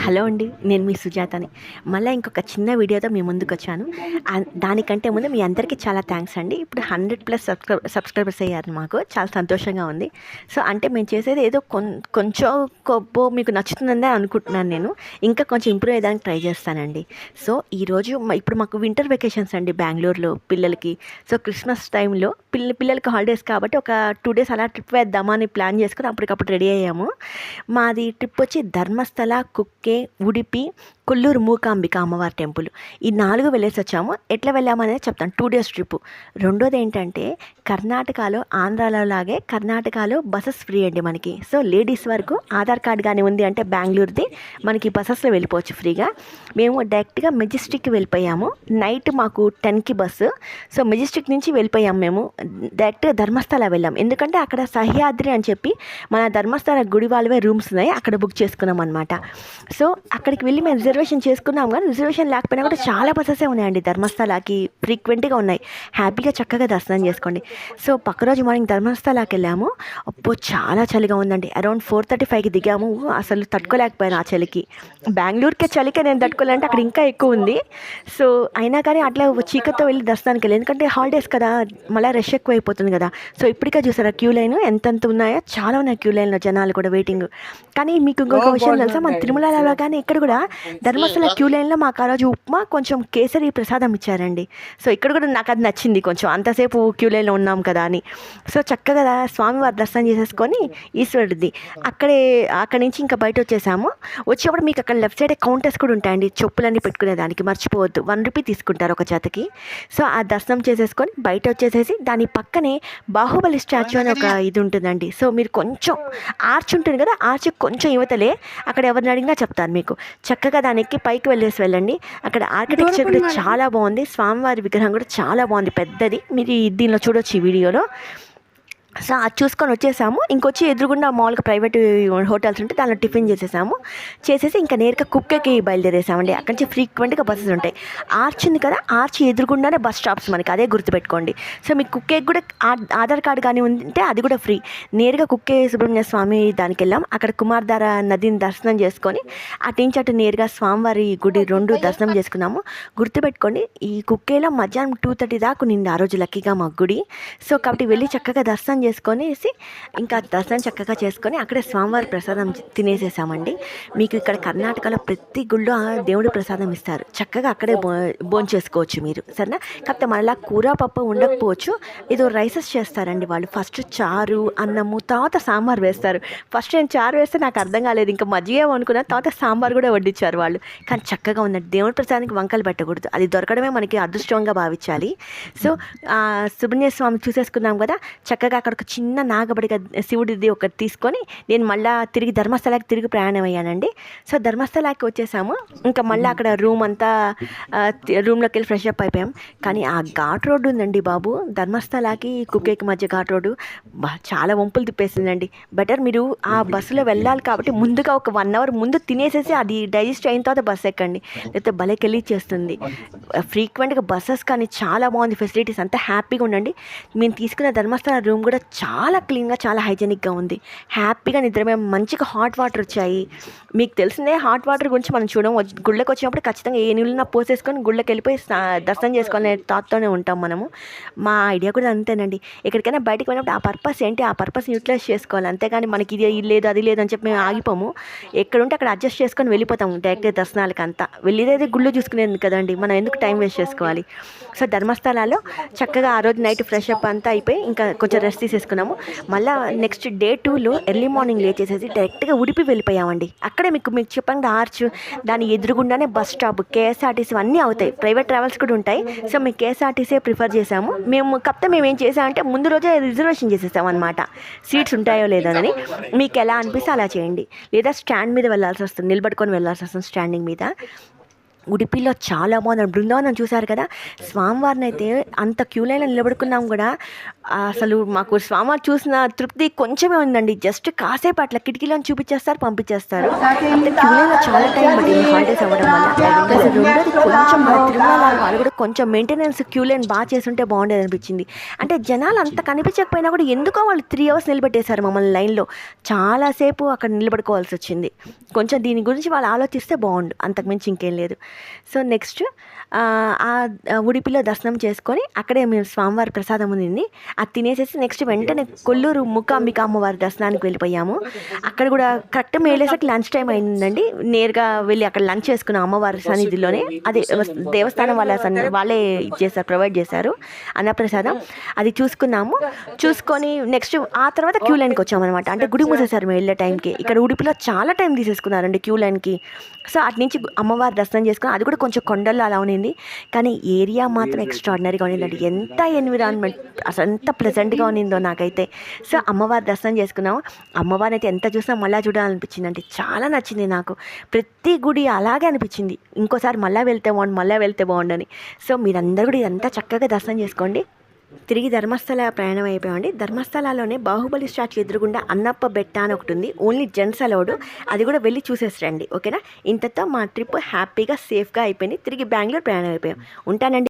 Hello అండి. నేను మీ సుజాతని. మళ్ళా ఇంకొక చిన్న వీడియోతో మీ ముందుకొచ్చాను. దానికంటే ముందు మీ అందరికీ చాలా థ్యాంక్స్ అండి. ఇప్పుడు 100+ సబ్స్క్రైబర్స్ అయ్యారు మాకు. చాలా సంతోషంగా ఉంది. సో, అంటే మేము చేసేది ఏదో కొంచెం గొప్పో మీకు నచ్చుతుందని అనుకుంటున్నాను నేను. ఇంకా కొంచెం ఇంప్రూవ్ అయ్యేదానికి ట్రై చేస్తానండి. సో, ఈరోజు ఇప్పుడు మాకు వింటర్ వెకేషన్స్ అండి బెంగుళూరులో పిల్లలకి. సో, క్రిస్మస్ టైంలో పిల్లలకి హాలిడేస్ కాబట్టి ఒక 2 డేస్ అలా ట్రిప్ వేద్దామా అని ప్లాన్ చేసుకొని అప్పటికప్పుడు రెడీ అయ్యాము. మాది ట్రిప్ వచ్చి ధర్మస్థల, కుక్కే, ఉడిపి, కొల్లూరు మూకాంబిక అమ్మవారి టెంపుల్. ఈ 4 వెళ్ళేసి వచ్చాము. ఎట్లా వెళ్ళామనేది చెప్తాను. 2 డేస్ ట్రిప్. రెండోది ఏంటంటే కర్ణాటకలో ఆంధ్రాలో లాగే కర్ణాటకలో బస్సెస్ ఫ్రీ అండి మనకి. సో లేడీస్ వరకు ఆధార్ కార్డ్ కానీ ఉంది అంటే బెంగళూరుది మనకి బస్సెస్లో వెళ్ళిపోవచ్చు ఫ్రీగా. మేము డైరెక్ట్గా మెజెస్టిక్కి వెళ్ళిపోయాము. నైట్ మాకు 10కి బస్సు. సో మెజెస్టిక్ నుంచి వెళ్ళిపోయాము మేము. డైరెక్ట్గా ధర్మస్థల వెళ్ళాం. ఎందుకంటే అక్కడ సహ్యాద్రి అని చెప్పి మన ధర్మస్థల గుడి వాళ్ళవే రూమ్స్ ఉన్నాయి, అక్కడ బుక్ చేసుకున్నాం అనమాట. సో అక్కడికి వెళ్ళి మేము రిజర్వేషన్ చేసుకున్నాం, కానీ రిజర్వేషన్ లేకపోయినా కూడా చాలా బస్సెసే ఉన్నాయండి ధర్మస్థలకి, ఫ్రీక్వెంట్గా ఉన్నాయి. హ్యాపీగా చక్కగా దర్శనం చేసుకోండి. సో పక్క రోజు మార్నింగ్ ధర్మస్థలకి వెళ్ళాము. అబ్బో చాలా చలిగా ఉందండి. అరౌండ్ 4:35కి దిగాము. అసలు తట్టుకోలేకపోయాను ఆ చలికి. బెంగళూరుకే చలికే నేను తట్టుకోలేంటే అక్కడ ఇంకా ఎక్కువ ఉంది. సో అయినా కానీ అట్లా చీకటితో వెళ్ళి దర్శనానికి వెళ్ళి, ఎందుకంటే హాలిడేస్ కదా, మళ్ళీ రష్ ఎక్కువ అయిపోతుంది కదా. సో ఇప్పటికే చూసారా క్యూ లైన్ ఎంతెంత ఉన్నాయో, చాలా ఉన్నాయి క్యూ లైన్లో జనాలు కూడా వెయిటింగ్. కానీ మీకు ఇంకొక విషయం తెలుసా, మన తిరుమలలో కానీ ఇక్కడ కూడా ధర్మస్థల క్యూ లైన్లో మాకు ఆ రోజు ఉప్మా కొంచెం కేసరి ప్రసాదం ఇచ్చారండి. సో ఇక్కడ కూడా నాకు అది నచ్చింది, కొంచెం అంతసేపు క్యూ లైన్లో ఉన్నాం కదా అని. సో చక్కగా స్వామివారి దర్శనం చేసేసుకొని ఈశ్వరుడిది అక్కడి నుంచి ఇంకా బయట వచ్చేసాము. వచ్చేప్పుడు మీకు అక్కడ లెఫ్ట్ సైడ్ కౌంటర్స్ కూడా ఉంటాయండి, చెప్పులన్నీ పెట్టుకునే దానికి మర్చిపోవద్దు. 1 రూపీ తీసుకుంటారు ఒక జతకి. సో ఆ దర్శనం చేసేసుకొని బయట వచ్చేసేసి దాని పక్కనే బాహుబలి స్టాచ్యూ అని ఒక ఇది ఉంటుందండి. సో మీరు కొంచెం ఆర్చ్ ఉంటుంది కదా, ఆర్చ్ కొంచెం యువతలే, అక్కడ ఎవరిని అడిగినా చెప్తారు మీకు. చక్కగా దానికి పైకి వెళ్ళండి. అక్కడ ఆర్కిటెక్చర్ కూడా చాలా బాగుంది. స్వామివారి విగ్రహం కూడా చాలా బాగుంది, పెద్దది. మీరు దీనిలో చూడొచ్చు ఈ వీడియోలో. సో అది చూసుకొని వచ్చేసాము. ఇంకొచ్చి ఎదురుగుండా మామూలుగా ప్రైవేట్ హోటల్స్ ఉంటే దానిలో టిఫిన్ చేసేసి ఇంకా నేరుగా కుక్కేకి బయలుదేరేసామండి. అక్కడి నుంచి ఫ్రీక్వెంట్గా బస్సెస్ ఉంటాయి. ఆర్చ్ ఉంది కదా, ఆర్చ్ ఎదురుగుండానే బస్ స్టాప్స్ మనకి, అదే గుర్తుపెట్టుకోండి. సో మీకు కుక్కేకి కూడా ఆధార్ కార్డు కానీ ఉంటే అది కూడా ఫ్రీ. నేరుగా కుక్కే సుబ్రహ్మణ్య స్వామి దానికి వెళ్ళాం. అక్కడ కుమార్ధార నదిని దర్శనం చేసుకొని అటు నుంచి అటు నేరుగా స్వామివారి గుడి 2 దర్శనం చేసుకున్నాము. గుర్తుపెట్టుకోండి, ఈ కుక్కేలో మధ్యాహ్నం 2:30 దాకా ఉన్నింది ఆ రోజు లక్కీగా మా గుడి. సో కాబట్టి వెళ్ళి చక్కగా దర్శనం చేసుకొనేసి ఇంకా దర్శనం చక్కగా చేసుకొని అక్కడే స్వామివారి ప్రసాదం తినేసేసామండి. మీకు ఇక్కడ కర్ణాటకలో ప్రతి గుళ్ళో దేవుడి ప్రసాదం ఇస్తారు, చక్కగా అక్కడే భోంచేసుకోవచ్చు మీరు, సరేనా. కాకపోతే మళ్ళీ కూర పప్పు ఉండకపోవచ్చు. ఏదో రైసెస్ చేస్తారండి వాళ్ళు. ఫస్ట్ చారు, అన్నము, తర్వాత సాంబార్ వేస్తారు. ఫస్ట్ నేను చారు వేస్తే నాకు అర్థం కాలేదు, ఇంకా మజ్జిగ అనుకున్నా, తర్వాత సాంబార్ కూడా వడ్డించారు వాళ్ళు. కానీ చక్కగా ఉందండి. దేవుడి ప్రసాదానికి వంకలు పెట్టకూడదు, అది దొరకడమే మనకి అదృష్టంగా భావించాలి. సో సుబ్రహ్మణ్య స్వామి చూసేసుకున్నాం కదా, చక్కగా అక్కడ ఒక చిన్న నాగబడిగా శివుడిది ఒకటి తీసుకొని నేను మళ్ళీ తిరిగి ధర్మస్థలాకి తిరిగి ప్రయాణం అయ్యానండి. సో ధర్మస్థలాకి వచ్చేసాము. ఇంకా మళ్ళీ అక్కడ రూమ్లోకి వెళ్ళి ఫ్రెష్ అప్ అయిపోయాం. కానీ ఆ ఘాట్ రోడ్డు ఉందండి బాబు, ధర్మస్థలాకి కుక్కేకి మధ్య ఘాట్ రోడ్డు చాలా వంపులు తిప్పేసిందండి. బెటర్ మీరు ఆ బస్సులో వెళ్ళాలి కాబట్టి ముందుగా ఒక 1 అవర్ ముందు తినేసేసి అది డైజెస్ట్ అయిన తర్వాత బస్సు ఎక్కండి, లేకపోతే భలేకెళ్ళి చేస్తుంది. ఫ్రీక్వెంట్గా బస్సెస్ కానీ చాలా బాగుంది, ఫెసిలిటీస్ అంతా హ్యాపీగా ఉండండి. మేము తీసుకున్న ధర్మస్థల రూమ్ కూడా చాలా క్లీన్గా, చాలా హైజెనిక్గా ఉంది. హ్యాపీగా నిద్రమే. మంచిగా హాట్ వాటర్ వచ్చాయి. మీకు తెలిసిందే హాట్ వాటర్ గురించి మనం గుళ్ళకి వచ్చినప్పుడు ఖచ్చితంగా ఏ నీళ్ళున్నా పోసేసుకొని గుళ్ళకి వెళ్ళిపోయి దర్శనం చేసుకోవాలనే థాట్తోనే ఉంటాం మనము. మా ఐడియా కూడా అంతేనండి. ఎక్కడికైనా బయటకు వెళ్ళినప్పుడు ఆ పర్పస్ ఏంటి, ఆ పర్పస్ని యూటిలైజ్ చేసుకోవాలి. అంతేగాని మనకి ఇది లేదు అది లేదు అని చెప్పి మేము ఆగిపోము. ఎక్కడుంటే అక్కడ అడ్జస్ట్ చేసుకొని వెళ్ళిపోతాము డైరెక్ట్గా దర్శనాలకి. అంతా వెళ్ళేదే గుళ్ళు చూసుకునేది కదండి, మనం ఎందుకు టైం వేస్ట్ చేసుకోవాలి. సో ధర్మస్థలాలో చక్కగా ఆ రోజు నైట్ ఫ్రెష్ అప్ అంతా అయిపోయి ఇంకా కొంచెం రెస్ట్ తీసేసుకున్నాము. మళ్ళీ నెక్స్ట్ డే 2లో ఎర్లీ మార్నింగ్ లేచేసేసి డైరెక్ట్గా ఉడిపి వెళ్ళిపోయామండి. అక్కడే మీకు చెప్పండి ఆర్చ్, దాని ఎదురుగుండానే బస్ స్టాప్, కేఎస్ఆర్టీసీ అన్నీ అవుతాయి. ప్రైవేట్ ట్రావెల్స్ కూడా ఉంటాయి. సో మేము కేఎస్ఆర్టీసీ ప్రిఫర్ చేసాము. కాకపోతే మేము ఏం చేసామంటే ముందు రోజే రిజర్వేషన్ చేసేసాం అనమాట, సీట్స్ ఉంటాయో లేదోనని. మీకు ఎలా అనిపిస్తే అలా చేయండి, లేదా స్టాండ్ మీద వెళ్ళాల్సి వస్తుంది, నిలబడుకొని వెళ్ళాల్సి వస్తుంది స్టాండింగ్ మీద. ఉడిపిలో చాలా బాగుంది. బృందావనం చూసారు కదా, స్వామివారిని అయితే అంత క్యూ లైన్లో నిలబడుకున్నాం కూడా అసలు మాకు స్వామివారు చూసిన తృప్తి కొంచెమే ఉందండి. జస్ట్ కాసేపు అట్లా కిటికీలను చూపించేస్తారు, పంపించేస్తారు. అంటే క్యూలైన్‌లో చాలా టైం పట్టింది హాలిడేస్ అవ్వడం వల్ల. ప్లస్ రెండోది కొంచెం మన తిరుమల వాళ్ళు కూడా కొంచెం మెయింటెనెన్స్ క్యూలైన్ బాగా చేసుంటే బాగుండేదనిపించింది. అంటే జనాలు అంత కనిపించకపోయినా కూడా ఎందుకో వాళ్ళు 3 అవర్స్ నిలబెట్టేశారు మమ్మల్ని లైన్‌లో. చాలాసేపు అక్కడ నిలబడుకోవాల్సి వచ్చింది. కొంచెం దీని గురించి వాళ్ళు ఆలోచిస్తే బాగుండు, అంతకుమించి ఇంకేం లేదు. సో నెక్స్ట్ ఉడిపిలో దర్శనం చేసుకొని అక్కడే మేము స్వామివారి ప్రసాదం ఉంది, అది తినేసేసి నెక్స్ట్ వెంటనే కొల్లూరు మూకాంబిక అమ్మవారి దర్శనానికి వెళ్ళిపోయాము. అక్కడ కూడా కరెక్ట్ మేలేసరికి లంచ్ టైం అయిందండి. నేరుగా వెళ్ళి అక్కడ లంచ్ చేసుకున్నాం అమ్మవారి సన్నిధిలోనే. అదే దేవస్థానం వాళ్ళే ఇచ్చేసారు, ప్రొవైడ్ చేశారు అన్నప్రసాదం. అది చూసుకొని నెక్స్ట్ ఆ తర్వాత క్యూ లైన్కి వచ్చామన్నమాట. అంటే గుడి మూసేశారు మేము వెళ్ళే టైంకి. ఇక్కడ ఉడిపిలో చాలా టైం తీసేసుకున్నారండి క్యూ లైన్కి. సో అటు నుంచి అమ్మవారి దర్శనం చేసుకుని, అది కూడా కొంచెం కొండల్లో అలా ఉన్నింది, కానీ ఏరియా మాత్రం ఎక్స్ట్రాడినరీగా ఉన్నిందండి. ఎంత ఎన్విరాన్మెంట్ అసలు ఎంత ప్లెజెంట్గా ఉన్నిందో నాకైతే. సో అమ్మవారి దర్శనం చేసుకున్నాము. అమ్మవారిని అయితే ఎంత చూసినా మళ్ళీ చూడాలనిపించింది అండి. చాలా నచ్చింది నాకు. ప్రతి గుడి అలాగే అనిపించింది, ఇంకోసారి మళ్ళీ వెళ్తే బాగుండని. సో మీరందరూ కూడా ఇదంతా చక్కగా దర్శనం చేసుకోండి. తిరిగి ధర్మస్థల ప్రయాణం అయిపోయామండి. ధర్మస్థలాలోనే బాహుబలి స్టాచ్యూ ఎదురుగుండా అన్నప్ప బెట్ట అని ఒకటి ఉంది, ఓన్లీ జెంట్స్ అలౌడ్. అది కూడా వెళ్ళి చూసేసి రండి, ఓకేనా. ఇంతతో మా ట్రిప్ హ్యాపీగా సేఫ్గా అయిపోయింది. తిరిగి బెంగళూరు ప్రయాణం అయిపోయాం. ఉంటానండి.